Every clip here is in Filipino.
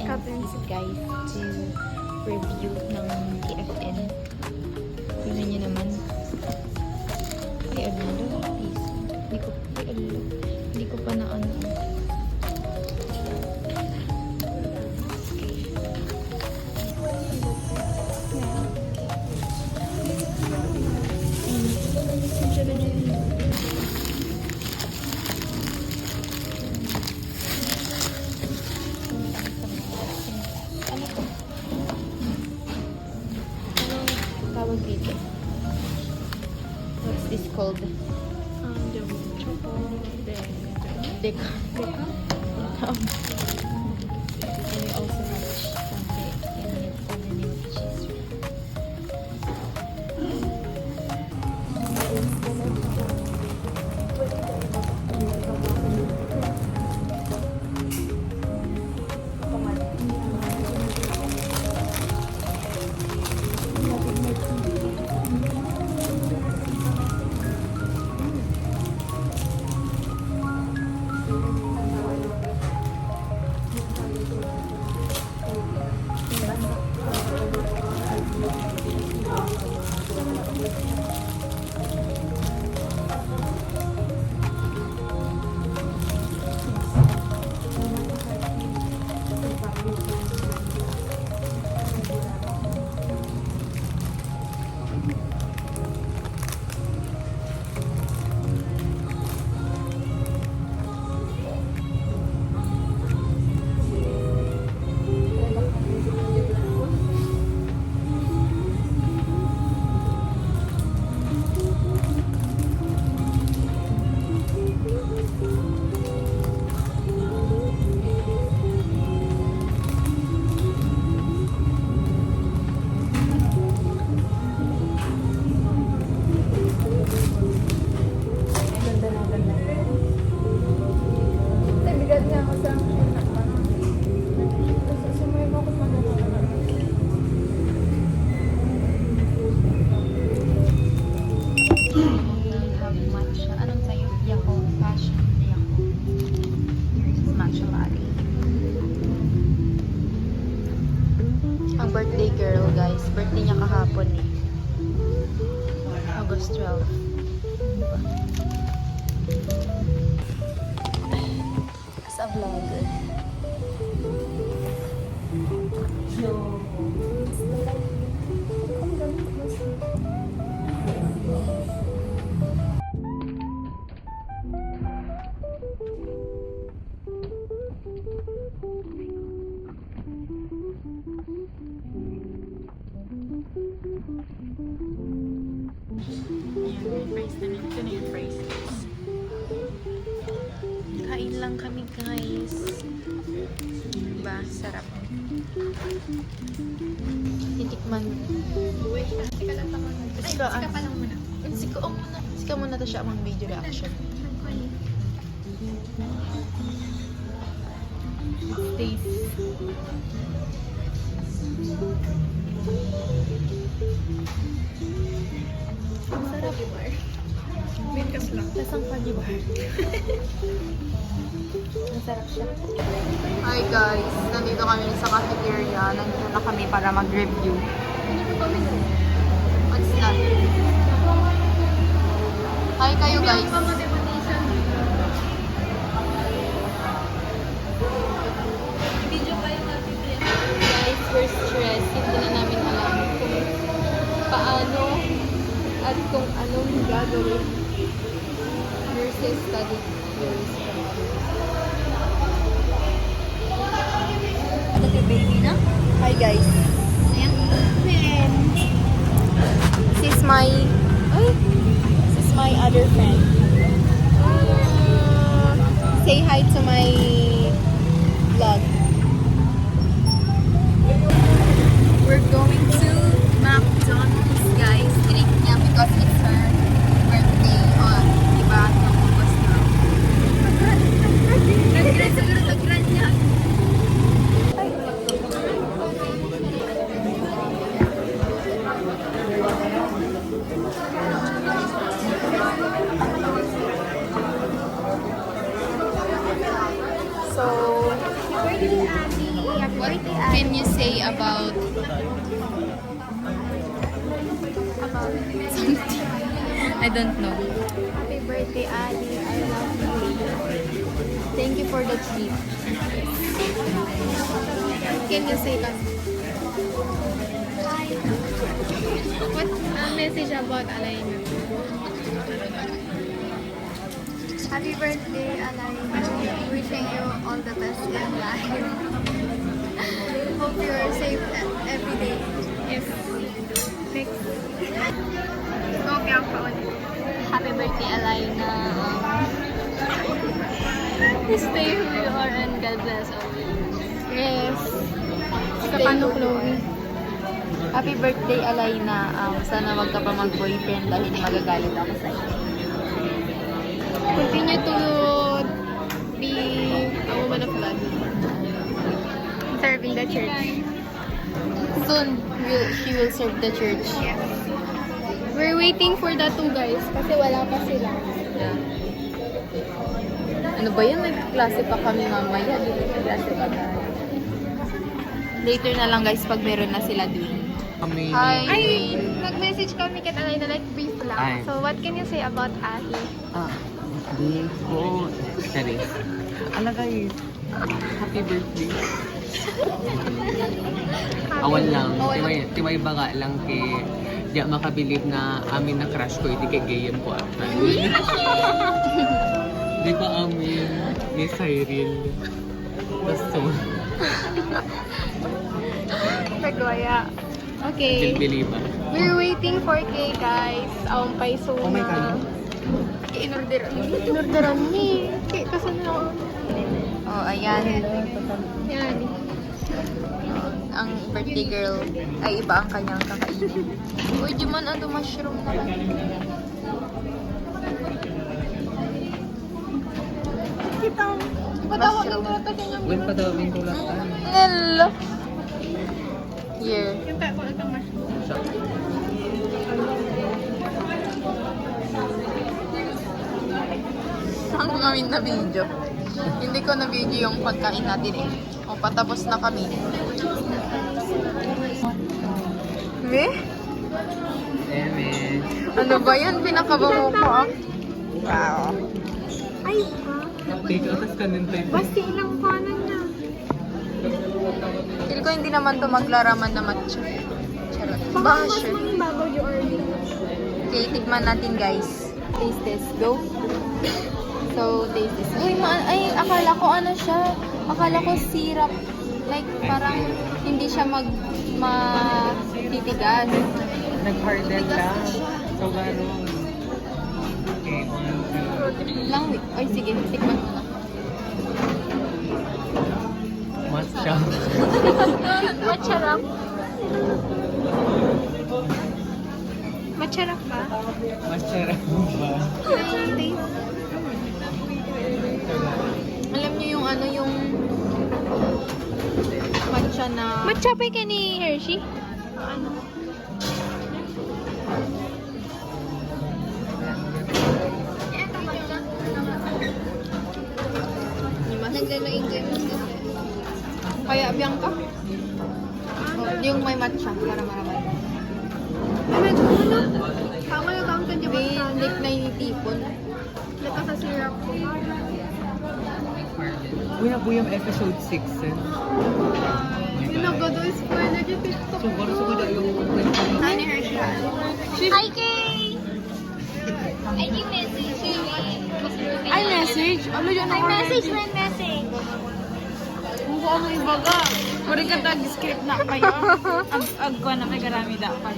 Cup and Sip guys to review ng TFN. Tingnan nyo naman. Ay, ano please. Hindi ko pa na ano. What's this called? Deca. And we also have something in cheese. Birthday girl guys. Birthday niya kahapon eh. August 12. Sa vlog. Ayan, may fries na rin. Ito na yung fries. Kain lang kami guys. Diba? Sarap. Titikman. Wait, sika lang pa muna. Sika pa lang muna. Sika muna. Sika muna to siya amang video reaction. Taste. Ang sarap. Minkas lang. Lasang pagibar. Masarap siya. Hi guys, nandito kami sa cafeteria. Nandito na kami para mag-review. What's that? Hi kayo guys. Guys, we're stressed. Hindi na namin alam kung paano at kung anong gagawin versus study years. Baby na? Hi guys. Ayan. This is my other friend. Say hi to my vlog. We're going to McDonald's, guys. Drink niya because it's her birthday on diba? August na. Nag-grand niya. So, what can you say about something? I don't know. Happy birthday, Ali. I love you. Thank you for the treat. Can you say that? What message about Alaina? Happy birthday, Alaina. Wishing you all the best in life. Hope you are safe every day. Yes. Next. Okay, ako ulit. Happy birthday, Alaina. Stay who you are and God bless always. Yes. Sa paano, Chloe? Happy birthday, Alaina. Sana wag ka pa mag-boyfriend dahil magagalit ako sa iyo. Continue to be a woman of God. Serving the church. Soon, she will serve the church. Yes. We're waiting for the two guys kasi wala pa sila. Yeah. Ano ba yan? Nag-klase pa kami mamaya. Klase pa tayo. Later na lang guys pag meron na sila doon. Hi. Ay, nag-message kami kay Alaina like brief lang. Ay. So, what can you say about Ahi? Di ko, sorry. Alagay, happy birthday. Awan lang, timay baga lang kay di makabilib na amin na crush ko, hindi kay gayem ko actually. Di ba amin ni Cyril? Basta Nagoya. Okay. Bilbiliba. We're waiting for cake, guys. Paiso Oh my God. Inorderan ni. Cake kasi na. Oh, ayan. Yan. Ang birthday girl ay iba ang kanyang kakainin. Uy, di man ano mushroom naman. Kita. Patawa ng toto kanya. When pa daw yung tulad tayo? Hello. Here. Yung tayo ko ito mas. Ang gawin na video. Hindi ko na video yung pagkain natin eh. O, patapos na kami. Me? Eme. Ano ba yan? Pinakabango ko ah. Wow. Ay, Take out as kanin tayo. basti ilang kanan na. Feel ko hindi naman to maglaraman na matcha. Charot. Baka mas Basher. maging bago yung early. Okay, tikman natin guys. Taste test. Go. So, taste test. Uy, ay, akala ko ano siya. Akala ko syrup. Like, parang hindi siya matitigas. Nag-harden lang. So, gano'n. Okay, 1, 2. Lang, ay sige, tikman mo na. Matcha. Macharap. Macharap ba? Masarap ba? Matcha pa ka ni Hershey? Nagla-enjoy mo kasi. Kaya Bianca? Yung may matcha para maraman. Medyo ano? Tama yung fountain, di ba? May lip na initipon. Lika sa syrup ko. Buya Buyam episode 6 eh. Yung nagado is spoiler yung TikTok. Siguro yung Hi, ni Hershey. Hi, Kay! I give message. Ay, message? Ano yun? May message. Kung ano ibaga, pwede ka tag-script na kayo. Agwa na may karami dapat.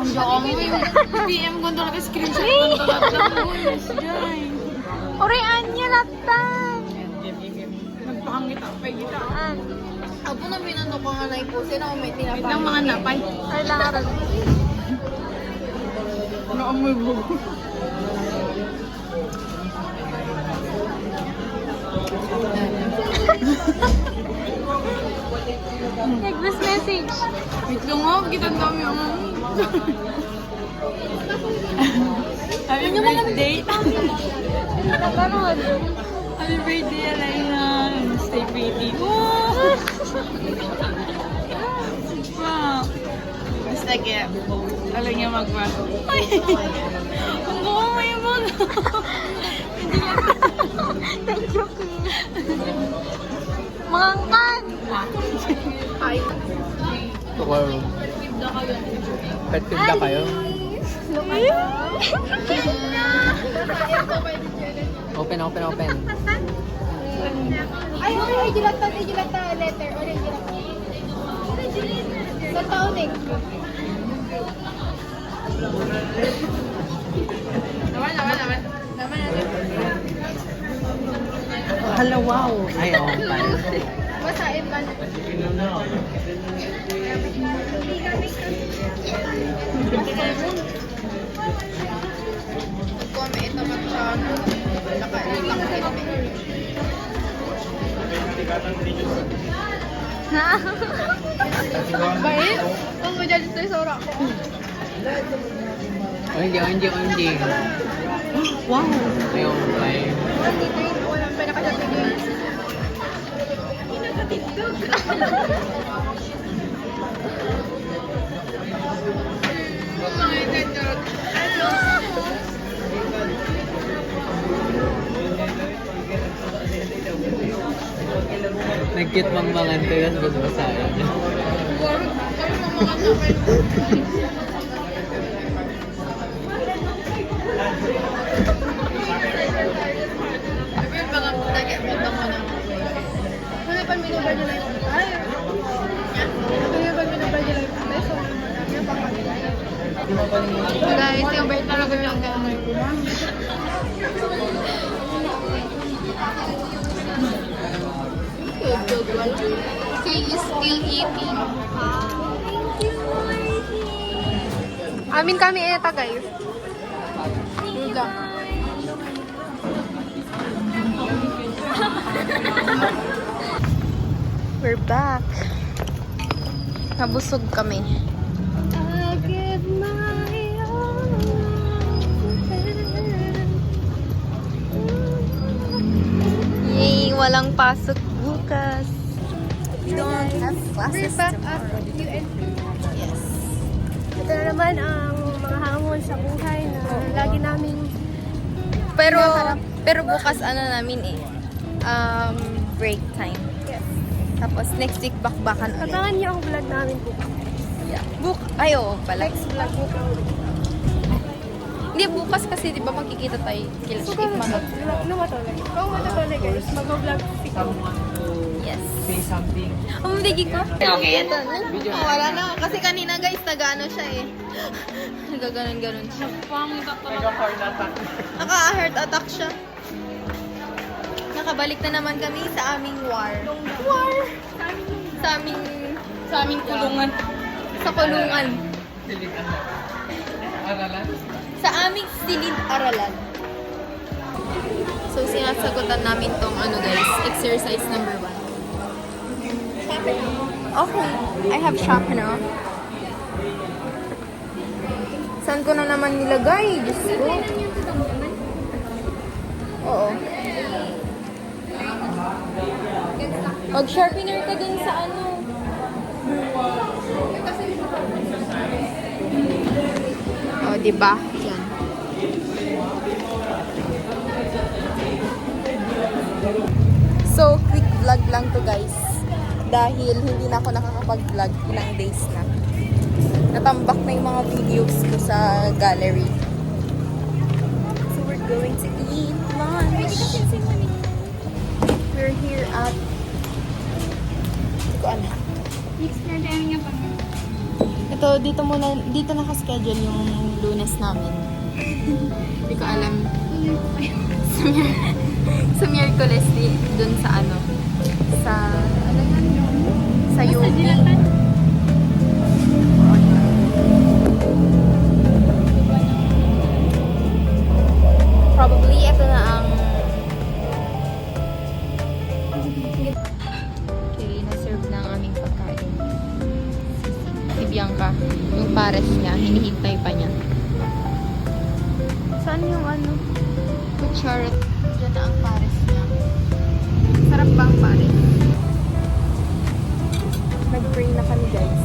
Ang dami yung PM ko talaga screenshot ko talaga. Oray, Anya, latan! Nagpakangit ako pa kita. Apo na binano ko nga na ipusin ako may tinapay. Itang mga napay. Ay, lang aral. Naamoy mo. Nag-voice message. Wait lang ako, kita ang dami ang Happy birthday. Naganood. Happy birthday, Alina. Stay pretty. Wow. Basta kaya, alam niya magwa. Ay! Ang buka mo yung mga. Thank you, Kay. Mangangkan! Ay. Tukaro. Pet tinda kayo? Open. Ay, orange gilata letter. Orange gilata. Sa taon eh. Naman. Hala, wow! Ay, open. Masain man. Kung may ito matcha, nakailang Bait? Kung mo dyan ito sora ko. Hindi. Wow! Ay, open. Walang pinakasatigil. Nag-cute mangmangan to yun, basbasahin niya. Ano pa minubar nila yung ay? Ano pa minubar nila yung beso? Guys, yung bait talaga yung gano'n. Kay is still eating. Amin kami eta guys. Duda. We're back. Nabusog kami. I give my all. Yay! Walang pasok bukas. We don't have We're classes back tomorrow. at UNP. Yes. Ito na naman ang mga hamon sa buhay na lagi namin Pero bukas ano namin eh. Break time. yes. Tapos next week bakbakan ulit. Abangan niyo ang vlog namin po. Yeah. Ay, oo pala. Next vlog po. Hindi, bukas kasi di ba magkikita tayo kila So, Chief Manot? ano matulog? Kung matulog guys, mag-vlog si Yes. Say something. Bigi ko. Okay, ito. Wala na. Kasi kanina guys, nag-ano siya eh. Nagaganon-ganon siya. Pangit ako talaga. Naka-heart attack siya. Nakabalik na naman kami sa aming war. War! Sa aming Kulungan. sa kulungan. Aralan? Sa aming silid-aralan. So, sinasagutan namin tong ano guys, exercise number 1. Okay, I have sharpener. Saan ko na naman nilagay? Diyos ko. Oo. Mag-sharpener ka dun sa ano. Oh, diba? Yan. So, quick vlog lang to guys. Dahil hindi na ako nakakapag-vlog ilang days na. Natambak na yung mga videos ko sa gallery. So, we're going to eat lunch. We're here at... Hindi ko alam. Ito, dito nakaschedule yung Lunes namin. Hindi ko alam. Sa Miyerkules, dun sa ano, sa UP. Probably, ito na ang okay, na-serve na ang aming pagkain. Si Bianca, yung pares niya, hinihintay pa niya. Saan yung ano? Kutsara. Diyan na ang pares niya. Sarap ba ang pares? Nag-pray na kami guys.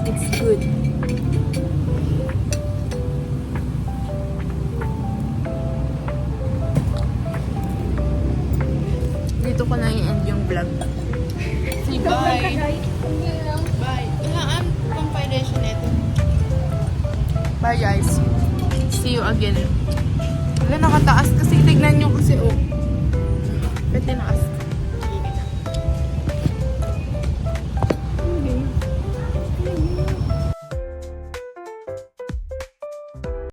It's good. Dito ko na i-end yung vlog. Say bye. Bye. Ilaan pang foundation nito. Bye guys. See you again. Wala, nakataas kasi. Tignan nyo kasi, oh. Ba't tinaas?